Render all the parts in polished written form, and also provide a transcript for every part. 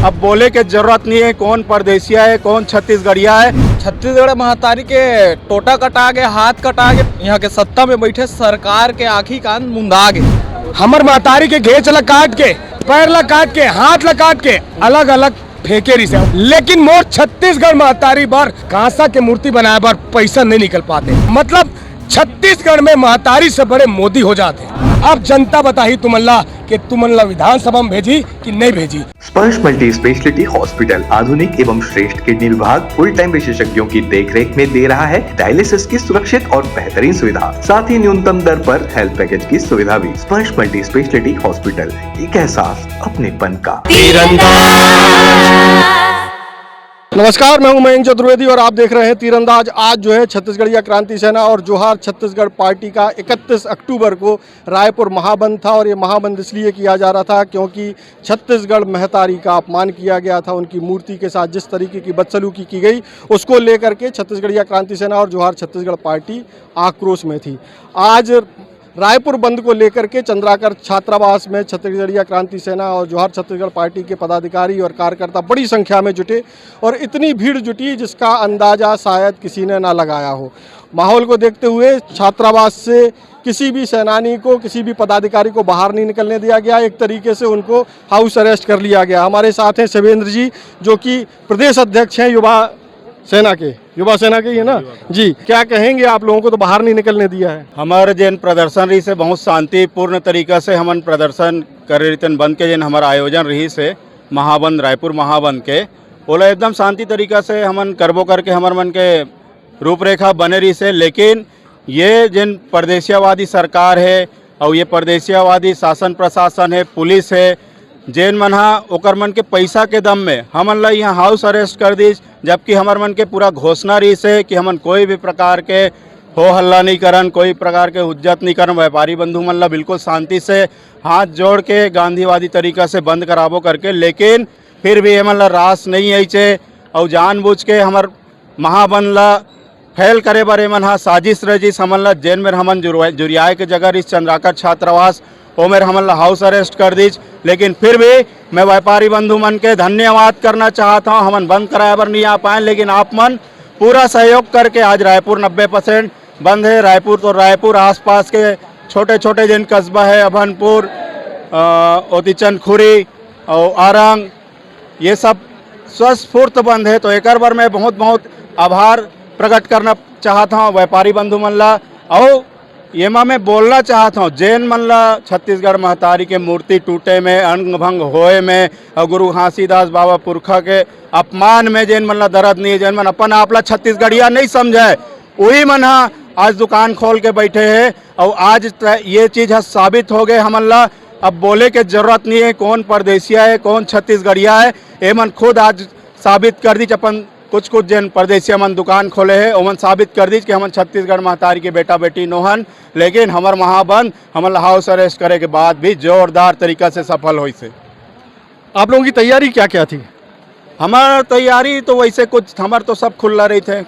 अब बोले के जरूरत नहीं है कौन परदेसिया है कौन छत्तीसगढ़िया है। छत्तीसगढ़ महतारी के टोटा कटा गए, हाथ कटा गए, यहाँ के सत्ता में बैठे सरकार के आँखी कान मुंदा गए। हमर महतारी के घेच ला काट के, पैर ला काट के, हाथ ला काट के अलग अलग फेंके रही से, लेकिन मोर छत्तीसगढ़ महतारी बार कांसा के मूर्ति बनाए बार पैसा नहीं निकल पाते। मतलब छत्तीसगढ़ में महतारी से बड़े मोदी हो जाते। अब जनता बताही तुमल्ला कि तुमल्ला विधानसभा में भेजी कि नहीं भेजी। स्पर्श मल्टी स्पेशलिटी हॉस्पिटल आधुनिक एवं श्रेष्ठ किडनी विभाग फुल टाइम विशेषज्ञों की देखरेख में दे रहा है डायलिसिस की सुरक्षित और बेहतरीन सुविधा, साथ ही न्यूनतम दर पर हेल्थ पैकेज की सुविधा भी। स्पर्श मल्टी स्पेशलिटी हॉस्पिटल, एक एहसास अपनेपन का। नमस्कार, मैं हूं मयंक चतुर्वेदी और आप देख रहे हैं तीरंदाज। आज जो है छत्तीसगढ़िया क्रांति सेना और जोहार छत्तीसगढ़ पार्टी का 31 अक्टूबर को रायपुर महाबंद था और ये महाबंद इसलिए किया जा रहा था क्योंकि छत्तीसगढ़ महतारी का अपमान किया गया था। उनकी मूर्ति के साथ जिस तरीके की बदसलूकी की गई उसको लेकर के छत्तीसगढ़िया क्रांति सेना और जोहार छत्तीसगढ़ पार्टी आक्रोश में थी। आज रायपुर बंद को लेकर के चंद्राकर छात्रावास में छत्तीसगढ़िया क्रांति सेना और जोहार छत्तीसगढ़ पार्टी के पदाधिकारी और कार्यकर्ता बड़ी संख्या में जुटे और इतनी भीड़ जुटी जिसका अंदाज़ा शायद किसी ने ना लगाया हो। माहौल को देखते हुए छात्रावास से किसी भी सेनानी को, किसी भी पदाधिकारी को बाहर नहीं निकलने दिया गया। एक तरीके से उनको हाउस अरेस्ट कर लिया गया। हमारे साथ हैं शिवेंद्र जी, जो कि प्रदेश अध्यक्ष हैं युवा सेना के ही है ना जी। क्या कहेंगे, आप लोगों को तो बाहर नहीं निकलने दिया है। हमारे जन प्रदर्शन रही से बहुत शांतिपूर्ण तरीका से हमन प्रदर्शन कर रही बंद के जन हमारा आयोजन रही से महाबंद, रायपुर महाबंद के बोला एकदम शांति तरीका से हमन करबो करके हमार मन के रूपरेखा बने रही से। लेकिन ये जिन परदेशियावादी सरकार है और ये परदेशियावादी शासन प्रशासन है, पुलिस है, जेन मन हा ओकर मन के पैसा के दम में हमन ला यहाँ हाउस अरेस्ट कर दी, जबकि हमार मन के पूरा घोषणा रही से कि हमन कोई भी प्रकार के हो हल्ला नहीं करन, कोई प्रकार के हुज्जत नहीं करन। व्यापारी बंधु मन ला बिल्कुल शांति से हाथ जोड़ के गांधीवादी तरीका से बंद कराबो करके, लेकिन फिर भी हमन ला रास नहीं आइचे और जानबूझ के हमार महाबंद ला फैल करे बर एमन हा साजिश रजिश हमन ला जेन में हमन जुरियाए के जगह इस चंद्राकर छात्रावास वो मेरे हमन ला हाउस अरेस्ट कर दीज। लेकिन फिर भी मैं व्यापारी बंधु मन के धन्यवाद करना चाहता हूँ। हमन बंद कराए बर नहीं आ पाए, लेकिन आप मन पूरा सहयोग करके आज रायपुर 90% बंद है। रायपुर आसपास के छोटे छोटे जिन कस्बा है, अभनपुर, ओतीचंदखुरी और आरंग, ये सब स्वस्फूर्त बंद है। तो एक बार मैं बहुत बहुत आभार प्रकट करना चाहता हूँ व्यापारी बंधु मन ला। और ये मैं बोलना चाहता हूँ जैन मन ला छत्तीसगढ़ महतारी के मूर्ति टूटे में, अंग भंग होए में और गुरु घासीदास बाबा पुरखा के अपमान में जैन मन ला दर्द नहीं है, जैन मन अपन आप ला छत्तीसगढ़िया नहीं समझे, वही मन हा आज दुकान खोल के बैठे हैं। और आज ये चीज़ साबित हो गए हमन ला। अब बोले के जरूरत नहीं है कौन परदेसिया है कौन छत्तीसगढ़िया है, ये मन खुद आज साबित कर दी। अपन कुछ जन परदेसिया मन दुकान खोले हैं ओमन साबित कर दी कि हमन छत्तीसगढ़ महतारी के बेटा बेटी नोहन। लेकिन हमार महाबंद हमन हाउस अरेस्ट करे के बाद भी जोरदार तरीका से सफल हुई से। आप लोगों की तैयारी क्या क्या थी? हमार तैयारी तो वैसे कुछ, हमार तो सब खुला रही थे,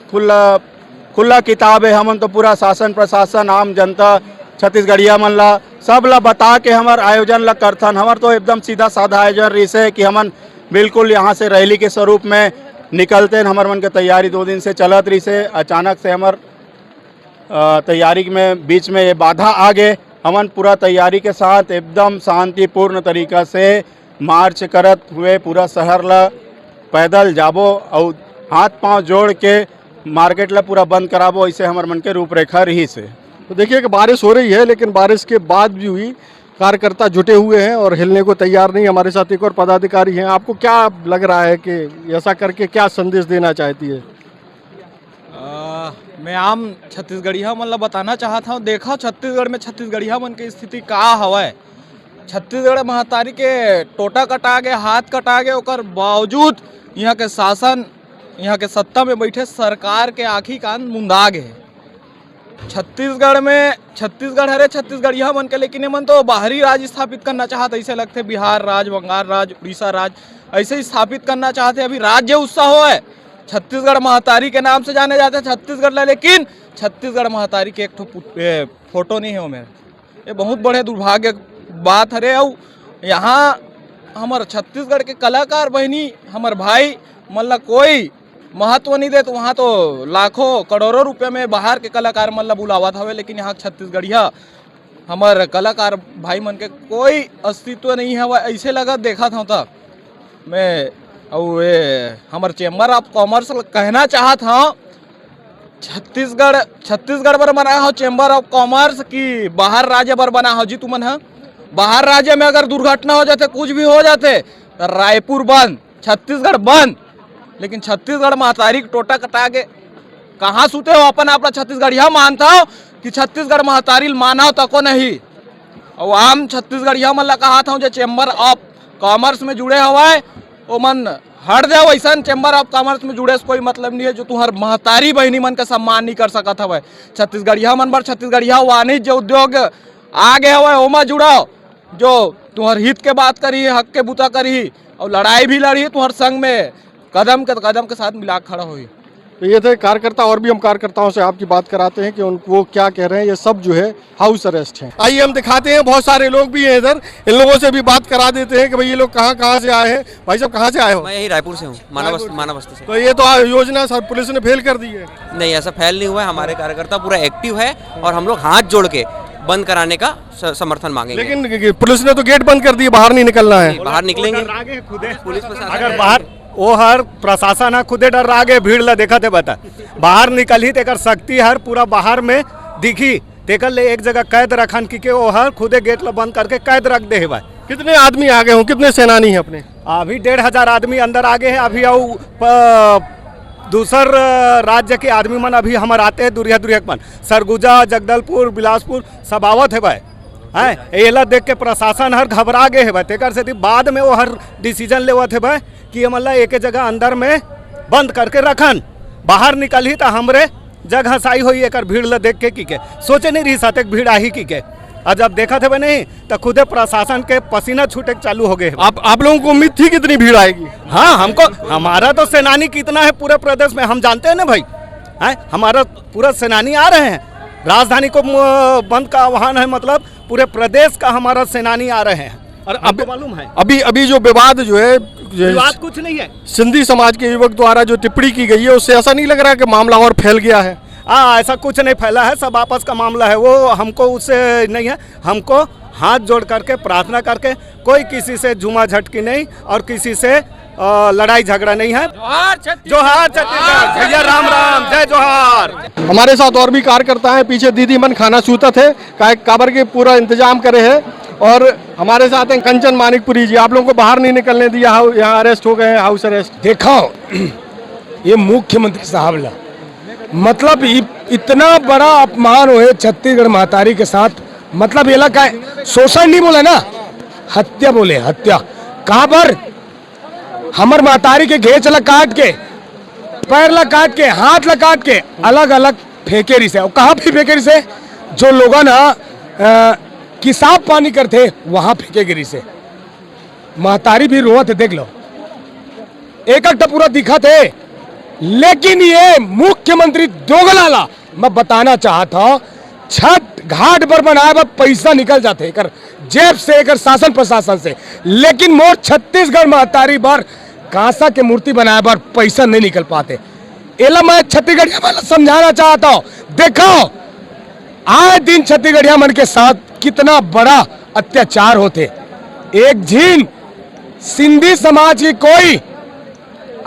खुला किताब है। हमन तो पूरा शासन प्रशासन आम जनता छत्तीसगढ़िया मन ला सब ला बता के हमार आयोजन ला करथन। हमार तो एकदम सीधा साधा आयोजन रही से कि हमन बिल्कुल यहाँ से रैली के स्वरूप में निकलते हैं। हमार मन के तैयारी 2 दिन से चलत रही से। अचानक से हमार तैयारी में बीच में ये बाधा आ गए। हमन पूरा तैयारी के साथ एकदम शांतिपूर्ण तरीका से मार्च करत हुए पूरा शहर ला पैदल जाबो और हाथ पांव जोड़ के मार्केट ला पूरा बंद कराबो, ऐसे हमार मन के रूपरेखा रही से। तो देखिए कि बारिश हो रही है, लेकिन बारिश के बाद भी हुई कार्यकर्ता जुटे हुए हैं और हिलने को तैयार नहीं। हमारे साथ एक और पदाधिकारी हैं। आपको क्या लग रहा है कि ऐसा करके क्या संदेश देना चाहती है? मैं आम छत्तीसगढ़िया मन ला बताना चाहता हूँ, देखा छत्तीसगढ़ में छत्तीसगढ़िया मन की स्थिति का हवय। छत्तीसगढ़ महतारी के टोटा कटा गए, हाथ कटा गए, ओकर बावजूद यहाँ के शासन, यहाँ के सत्ता में बैठे सरकार के आँखी कान मुंदा गए। छत्तीसगढ़ हरे छत्तीसगढ़िया मन के, लेकिन मन तो बाहरी राज्य स्थापित करना चाहते, ऐसे लगते बिहार राज्य, बंगाल राज्य, उड़ीसा राज्य ऐसे ही स्थापित करना चाहते। अभी राज्य उत्साह हो है, छत्तीसगढ़ महतारी के नाम से जाने जाते हैं छत्तीसगढ़ ला, लेकिन छत्तीसगढ़ महतारी के एक फोटो नहीं है वो मेरे। ये बहुत बड़े दुर्भाग्य बात हरे। और यहाँ हमार छत्तीसगढ़ के कलाकार बहनी हमार भाई मतलब कोई महत्व नहीं देते। वहाँ तो लाखों करोड़ों रुपए में बाहर के कलाकार मतलब बुलावत हवे, लेकिन यहाँ छत्तीसगढ़िया हमार कलाकार भाई मन के कोई अस्तित्व नहीं है। वह ऐसे लगा देखा था तब मैं और ये हमार चेम्बर ऑफ कॉमर्स कहना चाहत हूँ छत्तीसगढ़ पर बना हो चेम्बर ऑफ कॉमर्स की बाहर राज्य पर बना हो जी तुमन है। बाहर राज्य में अगर दुर्घटना हो जाते कुछ भी हो जाते तो रायपुर बंद, छत्तीसगढ़ बंद, लेकिन छत्तीसगढ़ महतारी टोटा कटा के कहाँ सुते हो अपन अपना छत्तीसगढ़िया मानता हो कि छत्तीसगढ़ महतारी मानव तको नहीं। और आम छत्तीसगढ़िया मन ला कहा था जो चेम्बर ऑफ कॉमर्स में जुड़े हवाए वो मन हट जाओ। ऐसा चेम्बर ऑफ कॉमर्स में जुड़े से कोई मतलब नहीं है जो तुम्हार महतारी बहनी मन का सम्मान नहीं कर सकता हवा। छत्तीसगढ़िया मन पर छत्तीसगढ़िया वाणिज्य उद्योग आगे हवा ओमा जुड़ाओ जो तुम्हार हित के बात करी, हक के बुता करी और लड़ाई भी लड़ी तुम्हार संग में कदम के साथ मिला खड़ा हुई। तो ये थे कार्यकर्ता, और भी हम कार्यकर्ताओं से आपकी बात कराते हैं कि वो क्या कह रहे हैं। ये सब जो है हाउस अरेस्ट है। आइए हम दिखाते हैं, बहुत सारे लोग भी हैं इधर, इन लोगों से भी बात करा देते हैं कि भाई ये लोग कहाँ से आए हैं। भाई साहब कहाँ से आए हो? मैं यही रायपुर से हूँ, मानव बस्ती से। तो ये तो योजना सर पुलिस ने फेल कर दी है। नहीं, ऐसा फेल नहीं हुआ है, हमारे कार्यकर्ता पूरा एक्टिव है और हम लोग हाथ जोड़ के बंद कराने का समर्थन मांगेंगे। लेकिन पुलिस ने तो गेट बंद कर दिए, बाहर नहीं निकलना है। बाहर निकलेंगे, पुलिस अगर बाहर वो हर प्रशासन है खुदे डर रहा आगे भीड़ ला देखा थे बता बाहर निकल ही तेकर शक्ति हर पूरा बाहर में दिखी तेकर ले एक जगह कैद रखन की के वो हर खुदे गेट ला बंद करके कैद रख दे है भाई। कितने आदमी आगे हो, कितने सेनानी हैं अपने? अभी 1500 आदमी अंदर आगे है। अभी आओ दूसर राज्य के आदमी मन अभी हमारे आते हैं दुरिया मन सरगुजा जगदलपुर बिलासपुर सब आवत है भाई। है ये देख के प्रशासन हर घबरा गए है भाई। तेकर से बाद में वो हर डिसीजन लेवत है भाई कि ये मतलब एक जगह अंदर में बंद करके रखन, बाहर निकल ही तो हमरे जग हंसाई हुई एक भीड़ ला देख के की के सोचे नहीं रही साथ भीड़ आई की के। और जब देखा थे नहीं तो खुदे प्रशासन के पसीना छूटे चालू हो गए। आप लोगों को उम्मीद थी कितनी भीड़ आएगी? हाँ, हमको हमारा तो सेनानी कितना है पूरे प्रदेश में हम जानते हैं ना भाई। है हमारा पूरा सेनानी आ रहे हैं, राजधानी को बंद का आह्वान है, मतलब पूरे प्रदेश का हमारा सेनानी आ रहे हैं। और अब मालूम है अभी जो विवाद जो है विवाद कुछ नहीं है। सिंधी समाज के युवक द्वारा जो टिप्पणी की गई है उससे ऐसा नहीं लग रहा कि मामला और फैल गया है? ऐसा कुछ नहीं फैला है, सब आपस का मामला है। वो हमको उससे नहीं है, हमको हाथ जोड़ करके प्रार्थना करके कोई किसी से जुमा झटकी नहीं और किसी से लड़ाई झगड़ा नहीं है। जोहार छत्तीसगढ़, भैया राम राम, जय जोहार। हमारे साथ और भी कार्यकर्ता हैं, पीछे दीदी मन खाना सूता थे काबर के पूरा इंतजाम करे हैं। और हमारे साथ हैं कंचन मानिकपुरी जी, आप लोगों को बाहर नहीं निकलने दिया, यहाँ अरेस्ट हो गए हैं, हाउस अरेस्ट। देखो ये मुख्यमंत्री साहब ला मतलब इतना बड़ा अपमान हुए छत्तीसगढ़ महतारी के साथ, मतलब ये का शोषण नहीं बोले ना, हत्या बोले, हत्या। कहाँ पर हमर महतारी के घेच ला काट के, पैर ला काट के, हाथ ला काट के अलग अलग फेंके रही से। और कहाँ भी फेंके रही से? जो लोग ना किसाब पानी करते वहां फेंके गिरी से। महतारी भी रोवत है, देख लो एक पूरा दिखा थे। लेकिन ये मुख्यमंत्री दोगलाला मैं बताना चाहता हूं, छठ घाट पर बनाया पर पैसा निकल जाते कर जेब से, कर शासन प्रशासन से, लेकिन मोर छत्तीसगढ़ महतारी बार कांसा के मूर्ति बनाया पर पैसा नहीं निकल पाते। एला मैं छत्तीसगढ़िया समझाना चाहता हूं, देखो आए दिन छत्तीसगढ़िया मन के साथ कितना बड़ा अत्याचार होते। एक झीन सिंधी समाज की कोई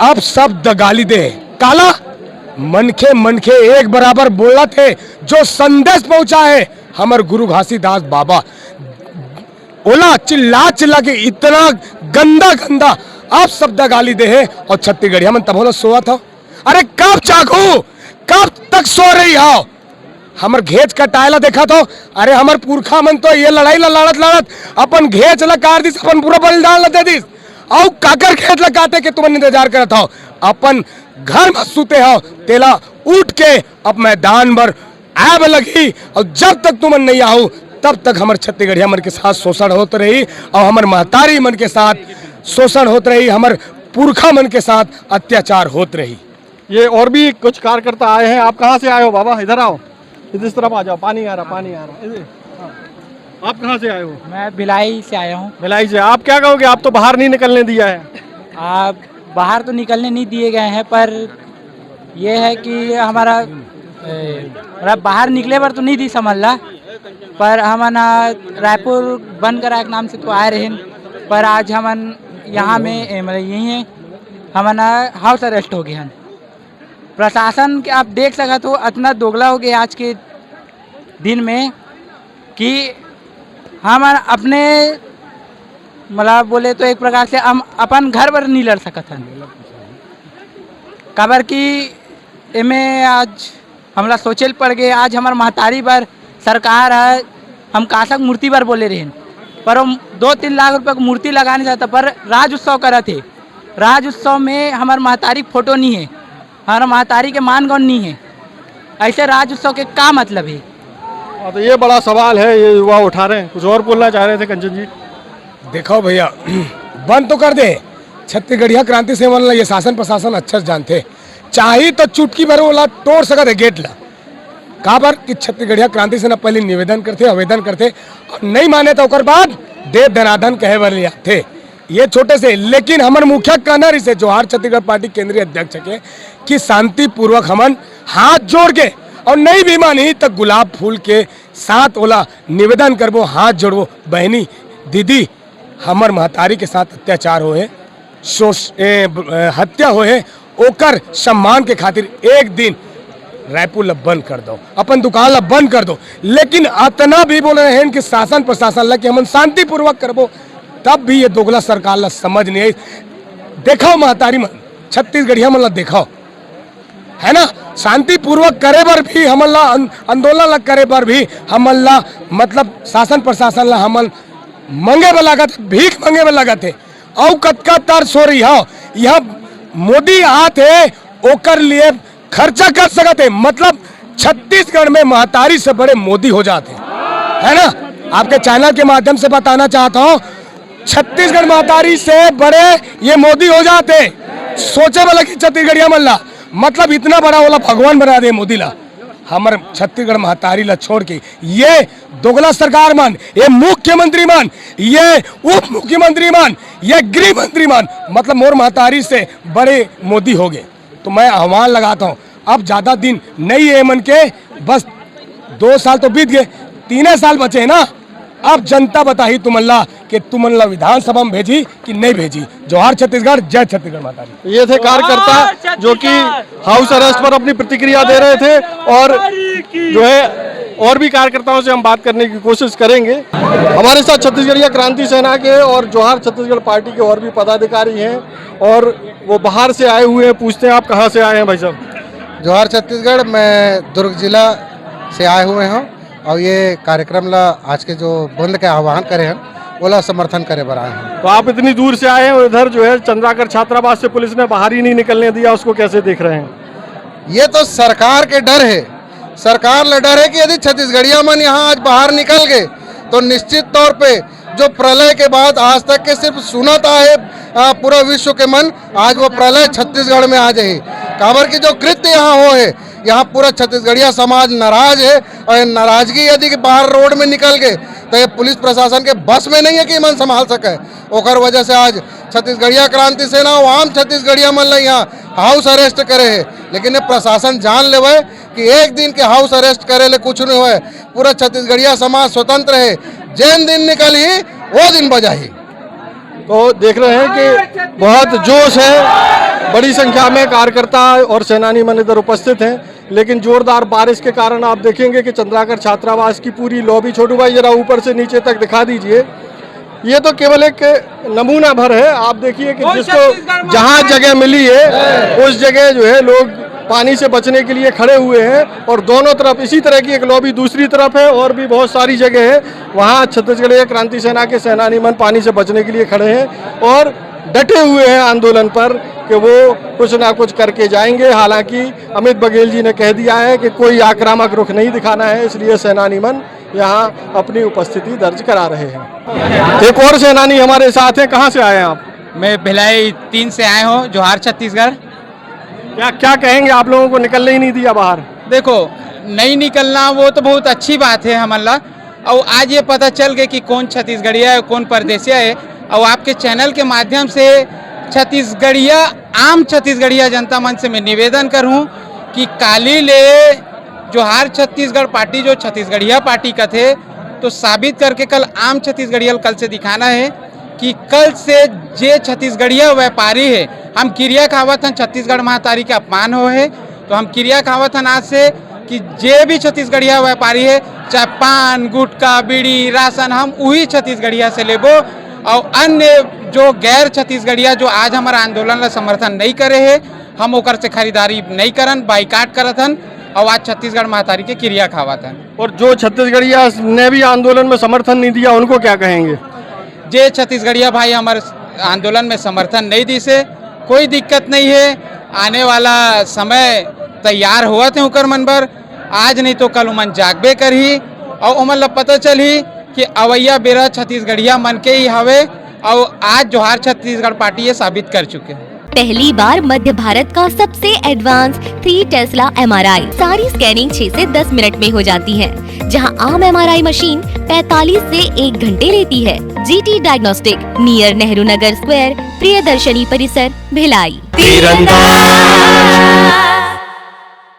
अब सब गाली दे, काला मनखे एक बराबर बोला थे। जो संदेश पहुंचा है हमारे गुरु घासीदास बाबा, ओला चिल्ला के इतना गंदा अब शब्द गाली दे है। और छत्तीसगढ़िया मन तब होला सोआ था, अरे कब जागू, कब तक सो रही हो? हमर घेच कटाएला देखा तो, अरे हमर पुरखा मन तो ये लड़ाई ला लड़त अपन घेच ला काट दिस, अपन पूरा बलिदान ला दे दिस। और काकर घेच ला काटे के तुमन इंतजार करत हो, अपन घर में सुते हो, तेला उठ के अब मैदान पर आब लगी। और जब तक तुमन नहीं आओ तब तक हमर छत्तीसगढ़िया मन के साथ शोषण होत रही, और हमर महतारी मन के साथ शोषण होत रही, हमर पुरखा मन के साथ अत्याचार होत रही। ये और भी कुछ कार्यकर्ता आए हैं। आप कहाँ से आए हो बाबा? इधर आओ, इस तरफ आ जाओ, पानी आ रहा। आप कहाँ से आए हो? मैं भिलाई से आया हूँ। भिलाई से। आप क्या कहोगे? आप तो बाहर नहीं निकलने दिया है। आप बाहर तो निकलने नहीं दिए गए हैं, पर ये है कि हमारा मतलब बाहर निकले पर तो नहीं दी समझ ला, पर हम ना रायपुर बंद करा के नाम से तो आए रहे, पर आज हम यहाँ में मतलब यही है हम ना हाउस अरेस्ट हो गए हैं। प्रशासन के आप देख सका तो इतना दोगला हो गया आज के दिन में कि हम अपने मतलब बोले तो एक प्रकार से हम अपन घर पर नहीं लड़ सकत हन। काबर कि एमे आज हमला सोचल पड़ गए। आज हमार महतारी पर सरकार है, हम कासक मूर्ति पर बोले रहे, पर हम 2-3 लाख रुपए की मूर्ति लगाने चाहता, पर राज उत्सव करा थे। राज उत्सव में हमार महतारी फोटो नहीं है, हमारा महतारी के मानगौन नहीं है। ऐसे राज उत्सव के क्या मतलब है? तो ये बड़ा सवाल है, ये युवा उठा रहे हैं। कुछ और बोलना चाह रहे थे कंचन जी? देखो भैया, बंद तो कर दे। छत्तीसगढ़िया क्रांति से मतलब ये शासन प्रशासन अच्छा से जानते, चाहे तो चुटकी भर वाला तोड़ सकते गेट ला। कहा पर कि छत्तीसगढ़िया क्रांति से न पहले निवेदन करते, आवेदन करते, और नहीं माने तो ओकर बाद देव धनाधन कहे वाले थे। ये छोटे से, लेकिन हमारे मुखिया कहना रही से जोहार छत्तीसगढ़ पार्टी केंद्रीय अध्यक्ष के कि शांतिपूर्वक हमन हाथ जोड़ के और नहीं भी मानी तो गुलाब फूल के साथ ओला निवेदन करबो, हाथ जोड़बो। बहनी दीदी, हमर महतारी के साथ अत्याचार होए, हत्या होए, ओकर सम्मान के खातिर एक दिन रायपुर ला बंद कर दो, अपन दुकान ला बंद कर दो। लेकिन इतना भी बोल रहे हैं कि शासन प्रशासन ला कि हम शांतिपूर्वक करबो, तब भी ये दोगला सरकार ला समझ नहीं आई। देखो महतारी मन, छत्तीसगढ़िया मन ला देखो, है ना, शांतिपूर्वक करे बर भी हमन ला आंदोलन ला करे बर भी हमन ला मतलब शासन प्रशासन ला हमन मंगे में लागत, भीख मंगे में लागत है। और कतका तरस हो रही है, यह मोदी आते ओकर लिए खर्चा कर सकते, मतलब छत्तीसगढ़ में महतारी से बड़े मोदी हो जाते, है ना। आपके चैनल के माध्यम से बताना चाहता हूँ, छत्तीसगढ़ महतारी से बड़े ये मोदी हो जाते। सोचे वाला कि छत्तीसगढ़िया मल्ला मतलब इतना बड़ा वाला भगवान बना दे मोदी ला। हमारे छत्तीसगढ़ महतारी ला छोड़ के ये दोगला सरकार मान, ये मुख्यमंत्री मान, ये उप मुख्यमंत्री मान, ये गृह मंत्री मान, मतलब मोर महतारी से बड़े मोदी हो गए। तो मैं आह्वान लगाता हूँ, अब ज्यादा दिन नहीं है मन के, बस 2 साल तो बीत गए, 3 साल बचे हैं ना। अब जनता बताही तुमल्ला कि तुमल्ला विधानसभा में भेजी कि नहीं भेजी। जोहार छत्तीसगढ़, जय छत्तीसगढ़ महतारी। ये थे कार्यकर्ता जो कि हाउस अरेस्ट पर अपनी प्रतिक्रिया दे रहे थे, और जो है और भी कार्यकर्ताओं से हम बात करने की कोशिश करेंगे। हमारे साथ छत्तीसगढ़िया क्रांति सेना के और जोहार छत्तीसगढ़ पार्टी के और भी पदाधिकारी हैं, और वो बाहर से आए हुए हैं। पूछते हैं, आप कहाँ से आए हैं भाई साहब? जोहार छत्तीसगढ़, मैं दुर्ग जिला से आए हुए हैं, और ये कार्यक्रम ला आज के जो बंद के आह्वान करे हैं ओला समर्थन करे बर आए हैं। तो आप इतनी दूर से आए हैं, और इधर जो है चंद्राकर छात्रावास से पुलिस ने बाहर ही नहीं निकलने दिया, उसको कैसे देख रहे हैं? ये तो सरकार के डर है, सरकार ले डर है कि यदि छत्तीसगढ़िया मन यहाँ आज बाहर निकल गए तो निश्चित तौर पे जो प्रलय के बाद आज तक के सिर्फ सुनता है पूरा विश्व के मन, आज वो प्रलय छत्तीसगढ़ में आ जाए। काबर की जो कृत्य यहाँ हो है, यहाँ पूरा छत्तीसगढ़िया समाज नाराज है, और नाराजगी यदि बाहर रोड में निकल गए तो ये पुलिस प्रशासन के बस में नहीं है कि मन संभाल सके। ओकर वजह से आज छत्तीसगढ़िया क्रांति सेना और आम छत्तीसगढ़िया मन यहाँ हाउस अरेस्ट करे है। लेकिन ये प्रशासन जान लेवे कि एक दिन के हाउस अरेस्ट करे ले कुछ नहीं हुए, पूरा छत्तीसगढ़िया समाज स्वतंत्र है, जैन दिन निकल ही वो दिन बजाही। तो देख रहे हैं कि बहुत जोश है, बड़ी संख्या में कार्यकर्ता और सेनानी मन इधर उपस्थित हैं, लेकिन जोरदार बारिश के कारण आप देखेंगे कि चंद्राकर छात्रावास की पूरी लॉबी, छोटू भाई जरा ऊपर से नीचे तक दिखा दीजिए, ये तो केवल एक नमूना भर है। आप देखिए कि जिसको जहाँ जगह मिली है उस जगह जो है लोग पानी से बचने के लिए खड़े हुए हैं, और दोनों तरफ इसी तरह की एक लॉबी दूसरी तरफ है, और भी बहुत सारी जगह है, वहाँ छत्तीसगढ़ क्रांति सेना के सेनानी मन पानी से बचने के लिए खड़े हैं और डटे हुए हैं आंदोलन पर कि वो कुछ ना कुछ करके जाएंगे। हालांकि अमित बघेल जी ने कह दिया है कि कोई आक्रामक रुख नहीं दिखाना है, इसलिए सेनानी मन यहाँ अपनी उपस्थिति दर्ज करा रहे हैं। एक और सेनानी हमारे साथ हैं, कहाँ से आए हैं आप? मैं भिलाई 3 से आए हूँ, जोहार छत्तीसगढ़। क्या कहेंगे? आप लोगों को निकलने ही नहीं दिया बाहर? देखो, नहीं निकलना वो तो बहुत अच्छी बात है हमारा, और आज ये पता चल गया कि कौन छत्तीसगढ़िया है कौन परदेसिया है। और आपके चैनल के माध्यम से छत्तीसगढ़िया आम छत्तीसगढ़िया जनता मन से मैं निवेदन करूं कि काली ले जोहार छत्तीसगढ़ पार्टी जो छत्तीसगढ़िया पार्टी का थे तो साबित करके कल आम छत्तीसगढ़िया कल से दिखाना है कि कल से जे छत्तीसगढ़िया व्यापारी है हम क्रिया खावत हन छत्तीसगढ़ महातारी के अपमान हो है तो हम क्रिया खावत हन आज से कि जे भी छत्तीसगढ़िया व्यापारी है चाहे पान गुटखा बीड़ी राशन हम वही छत्तीसगढ़िया से लेबो और अन्य जो गैर छत्तीसगढ़िया जो आज हमारा आंदोलन ला समर्थन नहीं करे है हम ओकर से खरीदारी नहीं करन बाइकाट करत हन और आज छत्तीसगढ़ महातारी के क्रिया खावत हन। और जो छत्तीसगढ़िया ने भी आंदोलन में समर्थन नहीं दिया उनको क्या कहेंगे? जे छत्तीसगढ़िया भाई हमारे आंदोलन में समर्थन नहीं दी से कोई दिक्कत नहीं है, आने वाला समय तैयार हुआ थे उकर मन बर आज नहीं तो कल उमन जागबे करही और उमन ला पता चलही कि अवैया बेरा छत्तीसगढ़िया मन के ही हवे और आज जोहार छत्तीसगढ़ पार्टी ये साबित कर चुके हैं। पहली बार मध्य भारत का सबसे एडवांस 3 टेस्ला MRI सारी स्कैनिंग 6 से 10 मिनट में हो जाती है, जहां आम MRI मशीन 45 से 1 घंटे लेती है। GT diagnostic near Nehru Nagar square, Priyadarshini परिसर, भिलाई।